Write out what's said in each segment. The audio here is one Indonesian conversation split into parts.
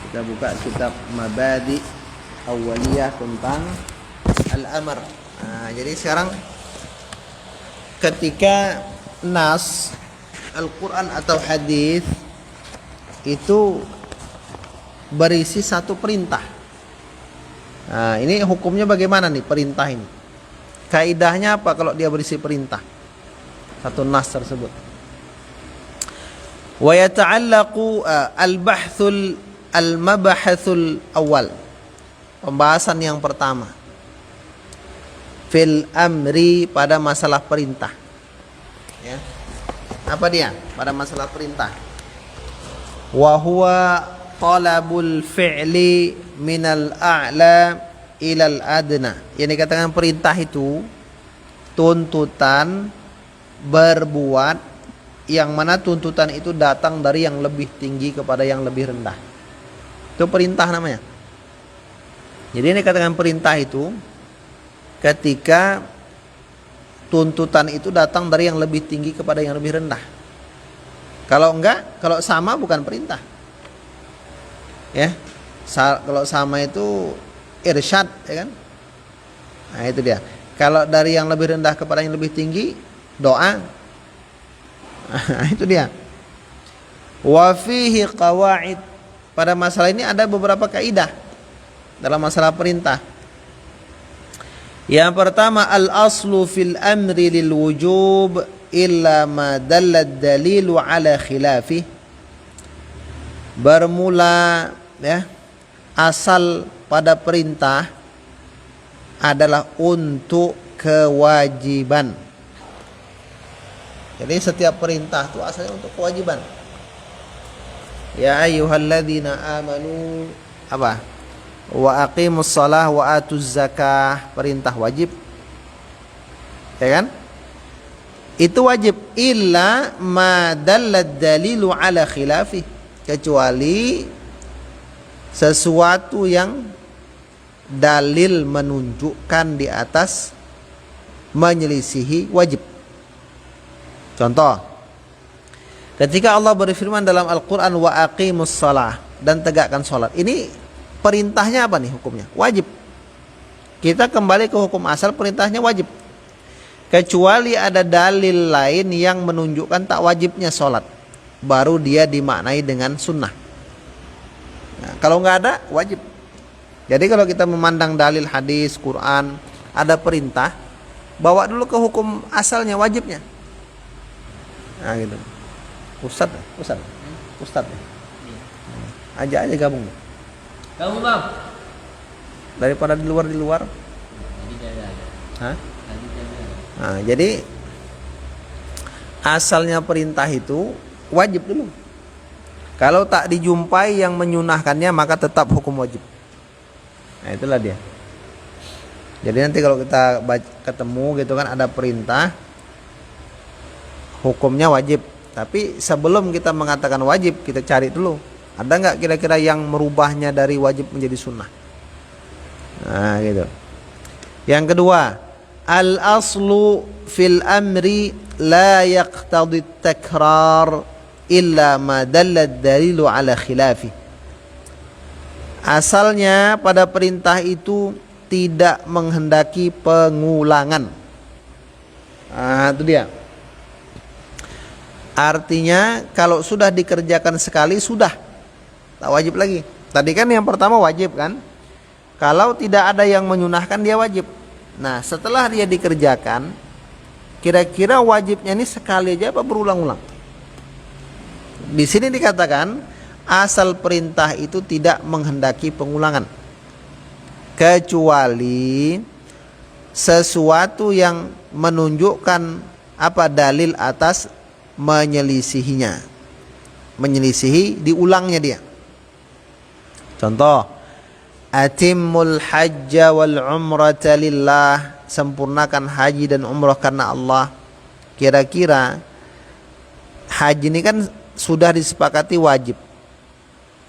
Kita buka kitab Mabadi Awaliyah tentang Al-Amr. Nah, jadi sekarang ketika nas Al-Quran atau hadis itu berisi satu perintah. Nah, ini hukumnya bagaimana nih perintah ini? Kaidahnya apa kalau dia berisi perintah? Satu nas tersebut. Wa yata'allaqu al-mabahathul awal. Pembahasan yang pertama. Fil amri pada masalah perintah. Ya. Apa dia? Pada masalah perintah. Wa huwa talabul fi'li minal a'la ilal adna. Yang dikatakan perintah itu tuntutan berbuat, yang mana tuntutan itu datang dari yang lebih tinggi kepada yang lebih rendah. Itu perintah namanya. Jadi ini dikatakan perintah itu ketika tuntutan itu datang dari yang lebih tinggi kepada yang lebih rendah. Kalau enggak, kalau sama bukan perintah. Ya. Kalau sama itu irsyad, ya kan? Nah, itu dia. Kalau dari yang lebih rendah kepada yang lebih tinggi, doa. Nah, itu dia. Wa fihi qawaid. Pada masalah ini ada beberapa kaidah dalam masalah perintah. Yang pertama, al-aslu fil amri lil wujub illa ma dalla dalilu ala khilafih. Bermula, ya, asal pada perintah adalah untuk kewajiban. Jadi setiap perintah itu asalnya untuk kewajiban. Ya ayyuhalladzina amanu apa? Wa aqimus shalah wa atuz zakah, perintah wajib. Ya kan? Itu wajib illa ma dallad dalilu ala khilafi, kecuali sesuatu yang dalil menunjukkan di atas menyelisihi wajib. Contoh, ketika Allah berfirman dalam Al-Quran wa aqimus shalah, dan tegakkan sholat, ini perintahnya apa nih hukumnya? Wajib. Kita kembali ke hukum asal, perintahnya wajib. Kecuali ada dalil lain yang menunjukkan tak wajibnya sholat, baru dia dimaknai dengan sunnah. Nah, kalau nggak ada, wajib. Jadi kalau kita memandang dalil hadis, Quran, ada perintah, bawa dulu ke hukum asalnya, wajibnya. Nah gitu. Ustad. Ajak aja gabung. Kamu bang? Daripada di luar. Hah? Nah, jadi asalnya perintah itu wajib dulu. Kalau tak dijumpai yang menyunahkannya, maka tetap hukum wajib. Nah, itulah dia. Jadi nanti kalau kita ketemu gitu kan, ada perintah, hukumnya wajib. Tapi sebelum kita mengatakan wajib, kita cari dulu, ada nggak kira-kira yang merubahnya dari wajib menjadi sunnah. Nah gitu. Yang kedua, al-aslu fil amri la yaqtadi takrar illa ma dalla dalilu ala khilafi. Asalnya pada perintah itu tidak menghendaki pengulangan. Nah, itu dia. Artinya kalau sudah dikerjakan sekali sudah, tak wajib lagi. Tadi kan yang pertama wajib kan? Kalau tidak ada yang menyunahkan, dia wajib. Nah, setelah dia dikerjakan, kira-kira wajibnya ini sekali aja apa berulang-ulang? Di sini dikatakan asal perintah itu tidak menghendaki pengulangan, kecuali sesuatu yang menunjukkan apa dalil atas menyelisihinya, menyelisihi diulangnya dia. Contoh, atimmul hajja wal umrata lillah, sempurnakan haji dan umrah karena Allah. Kira-kira haji ini kan sudah disepakati wajib.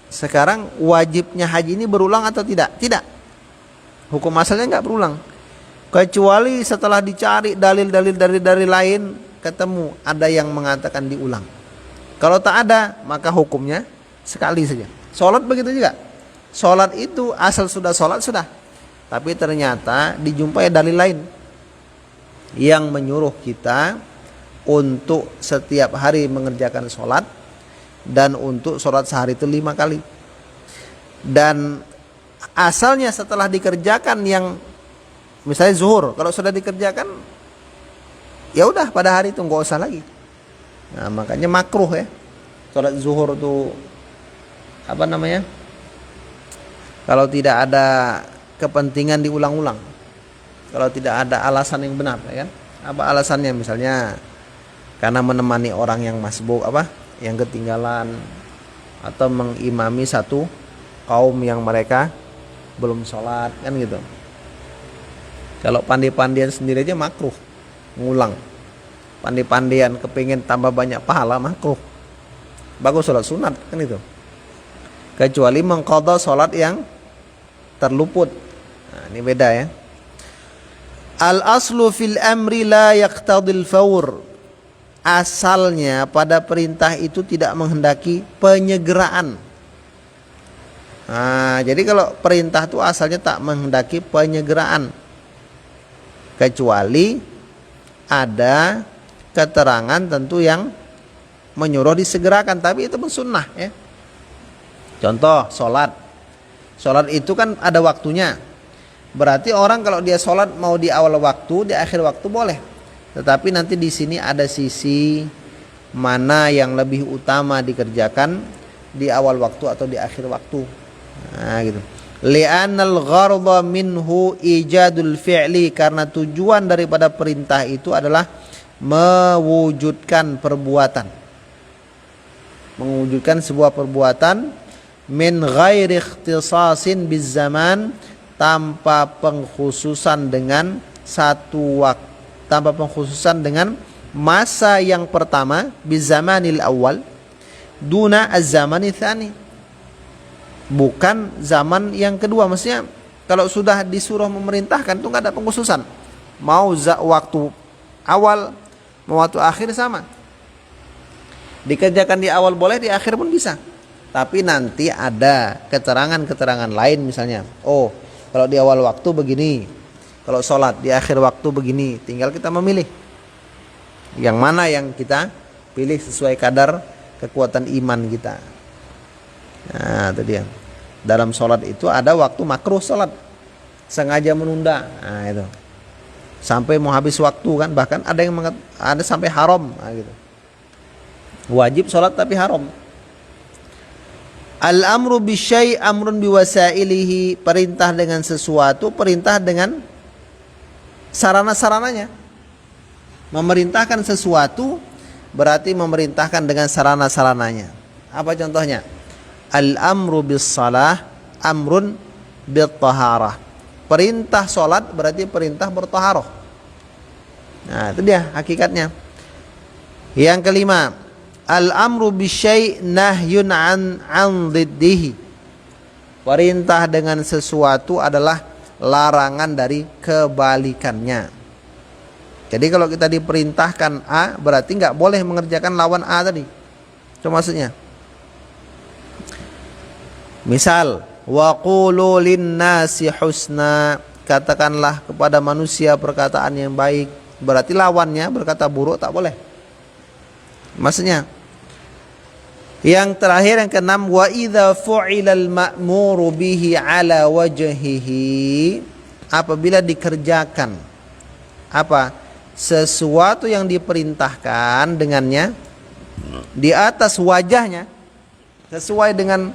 Sekarang wajibnya haji ini berulang atau tidak? Tidak. Hukum asalnya enggak berulang. Kecuali setelah dicari dalil-dalil dari lain, ketemu ada yang mengatakan diulang. Kalau tak ada, maka hukumnya sekali saja. Sholat begitu juga. Sholat itu asal sudah sholat sudah. Tapi ternyata dijumpai dalil lain yang menyuruh kita untuk setiap hari mengerjakan sholat dan untuk sholat sehari itu 5 kali. Dan asalnya setelah dikerjakan yang misalnya zuhur, kalau sudah dikerjakan ya udah pada hari itu nggak usah lagi. Nah makanya makruh ya sholat zuhur itu apa namanya? Kalau tidak ada kepentingan diulang-ulang, kalau tidak ada alasan yang benar, ya kan? Apa alasannya? Misalnya karena menemani orang yang masbuk, yang ketinggalan, atau mengimami satu kaum yang mereka belum sholat, kan gitu. Kalau pandai-pandian sendiri aja makruh, ngulang. Pandai-pandian kepingin tambah banyak pahala makruh. Bagus sholat sunat, kan itu. Kecuali mengqadha sholat yang terluput. Nah, ini beda ya. Al aslu fil amri la yaqtadil fawr. Asalnya pada perintah itu tidak menghendaki penyegeraan. Nah, jadi kalau perintah itu asalnya tak menghendaki penyegeraan, kecuali ada keterangan tentu yang menyuruh disegerakan, tapi itu pun sunnah ya. Contoh sholat. Sholat itu kan ada waktunya. Berarti orang kalau dia sholat mau di awal waktu, di akhir waktu boleh. Tetapi nanti di sini ada sisi mana yang lebih utama dikerjakan di awal waktu atau di akhir waktu. Nah gitu. Li'annal gharda minhu ijadul fi'li, karena tujuan daripada perintah itu adalah mewujudkan perbuatan. Mewujudkan sebuah perbuatan min ghairi ikhtisasin bizzaman, tanpa pengkhususan dengan satu waktu, tanpa pengkhususan dengan masa yang pertama, bizamanil awal duna az-zamani tsani, bukan zaman yang kedua. Maksudnya kalau sudah disuruh memerintahkan itu nggak ada pengkhususan, mau waktu awal mau waktu akhir sama, dikerjakan di awal boleh, di akhir pun bisa. Tapi nanti ada keterangan-keterangan lain, misalnya kalau di awal waktu begini, kalau sholat di akhir waktu begini. Tinggal kita memilih yang mana yang kita pilih sesuai kadar kekuatan iman kita. Nah itu dia. Dalam sholat itu ada waktu makruh sholat, sengaja menunda. Nah itu sampai mau habis waktu kan, bahkan ada yang ada sampai haram. Nah, gitu. Wajib sholat tapi haram. Al-amru bisyai' amrun biwasailihi, perintah dengan sesuatu, perintah dengan sarana-sarananya. Memerintahkan sesuatu berarti memerintahkan dengan sarana-sarananya. Apa contohnya? Al-amru bis-salah amrun bit-taharah. Perintah sholat berarti perintah bertaharah. Nah itu dia hakikatnya. Yang kelima, al-amru bisyai' nahyun an diddihi. Perintah dengan sesuatu adalah larangan dari kebalikannya. Jadi kalau kita diperintahkan A, berarti nggak boleh mengerjakan lawan A tadi. Itu maksudnya. Misal, wa qulu linnasi husna, katakanlah kepada manusia perkataan yang baik. Berarti lawannya berkata buruk tak boleh. Maksudnya. Yang terakhir, yang keenam, wa idza fu'ilal ma'muru bihi ala wajhihi, apabila dikerjakan sesuatu yang diperintahkan dengannya di atas wajahnya, sesuai dengan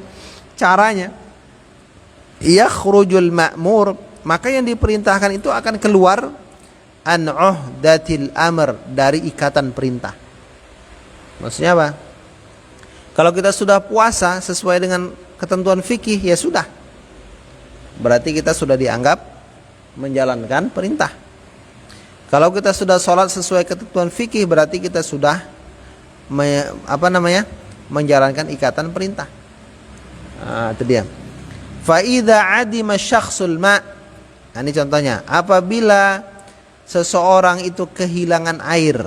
caranya, yakhrujul ma'mur, maka yang diperintahkan itu akan keluar an uhdatil amr, dari ikatan perintah. Maksudnya apa? Kalau kita sudah puasa sesuai dengan ketentuan fikih, ya sudah, berarti kita sudah dianggap menjalankan perintah. Kalau kita sudah sholat sesuai ketentuan fikih, berarti kita sudah menjalankan ikatan perintah. Itu dia. Fa idza adima syakhsul ma', ini contohnya, apabila seseorang itu kehilangan air,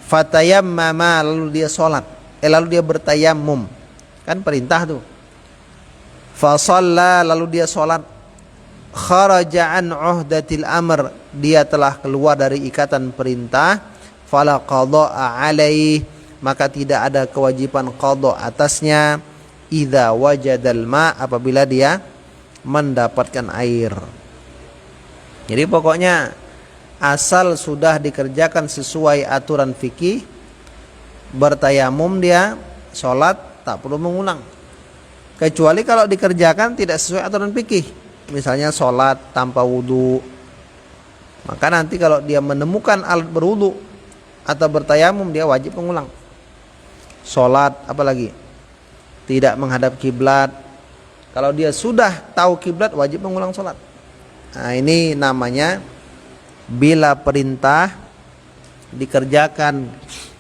fatayammama, lalu dia sholat, lalu dia bertayamum, kan perintah tuh. Fa shalla, lalu dia sholat. Kharaja an uhdatil amr, dia telah keluar dari ikatan perintah. Fala qada'a alaih, maka tidak ada kewajiban qada atasnya. Idza wajadal ma, apabila dia mendapatkan air. Jadi pokoknya asal sudah dikerjakan sesuai aturan fikih, bertayamum dia sholat tak perlu mengulang. Kecuali kalau dikerjakan tidak sesuai aturan fikih, misalnya sholat tanpa wudu, maka nanti kalau dia menemukan alat berwudu atau bertayamum, dia wajib mengulang. Sholat apalagi tidak menghadap kiblat, kalau dia sudah tahu kiblat wajib mengulang sholat. Nah, ini namanya bila perintah dikerjakan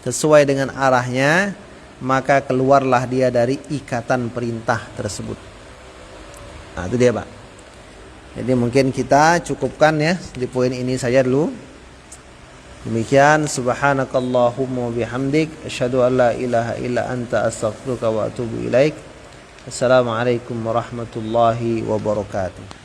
sesuai dengan arahnya, maka keluarlah dia dari ikatan perintah tersebut. Nah, itu dia, Pak. Jadi mungkin kita cukupkan ya di poin ini saja dulu. Demikian, subhanakallahumma bihamdik asyhadu an la ilaha illa anta astaghfiruka wa atubu ilaik. Assalamualaikum warahmatullahi wabarakatuh.